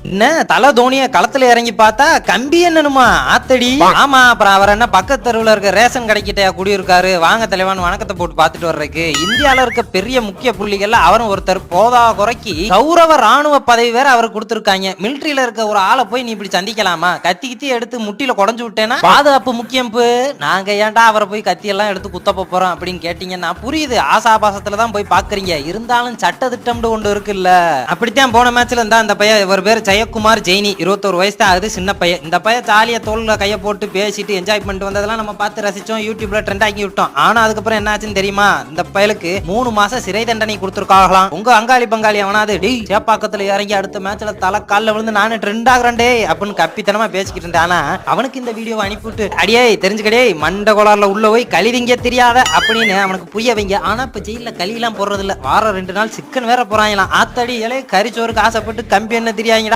என்ன தலை தோனிய களத்துல இறங்கி பார்த்தா கம்பி என்னனுமா ஆத்தடி. ஆமா, அப்புறம் அவர் என்ன பக்கத்து தெருவுல இருக்க ரேஷன் கடைக்கிட்ட குடியிருக்காரு. வாங்க தலைவான் வணக்கத்தை போட்டு பாத்துட்டு வர்றதுக்கு. இந்தியால இருக்க பெரிய முக்கிய புள்ளிகள்ல அவரும் ஒருத்தர். போதா குறைக்கு கௌரவ ராணுவ பதவி வேற அவருக்கு கொடுத்திருக்காங்க. மிலிட்டரியில இருக்க ஒரு ஆளை போய் நீ இப்படி சந்திக்கலாமா? கத்தி கித்தி எடுத்து முட்டில குடஞ்சு விட்டேன்னா பாதுகாப்பு முக்கியம். நாங்க ஏன்டா அவரை போய் கத்தி எல்லாம் எடுத்து குத்தப்ப போறோம் அப்படின்னு கேட்டீங்கன்னா புரியுது, ஆசாபாசத்துலதான் போய் பாக்குறீங்க. இருந்தாலும் சட்ட திட்டம்னு ஒன்று இருக்குல்ல. அப்படித்தான் போன மேட்ச்ல இருந்தா அந்த பையன், இவர் பேர் ஜெயக்குமார் ஜெயினி, 21 வயசு தான் ஆகுது, சின்ன பையன். இந்த பையன் ஜாலியா தோல்ல கையை போட்டு பேசிட்டு என்ஜாய் பண்ணிட்டு வந்ததெல்லாம் நம்ம பார்த்து ரசிச்சோம், யூடியூப்ல ட்ரெண்ட் ஆக்கி விட்டோம். ஆனா அதுக்கப்புறம் என்ன ஆச்சுன்னு தெரியுமா? இந்த பயலுக்கு 3 மாசம் சிறை தண்டனை கொடுத்துருக்காங்களாம். உங்க அங்காளி பங்காளி அவனாது டேய் சேப்பாக்கத்துல இறங்கி அடுத்த மேட்ச்ல தலை காலில் விழுந்து நானே ட்ரெண்ட் ஆகுறேன் டே அப்படின்னு கப்பித்தனமா பேசிக்கிட்டு இருந்தேன். ஆனா அவனுக்கு இந்த வீடியோவை அனுப்பிவிட்டு அடியே தெரிஞ்சுக்கடே மண்ட கோளாறுல உள்ள போய் கழிதிங்க தெரியாத அப்படின்னு அவனுக்கு புரிய வைங்க. ஆனா இப்ப ஜெயில களி எல்லாம் போடுறது இல்ல, வாரம் 2 நாள் சிக்கன் வேற போறாங்களாம். ஆத்தடி இலை கறிச்சோருக்கு ஆசைப்பட்டு கம்பி என்ன தெரியாது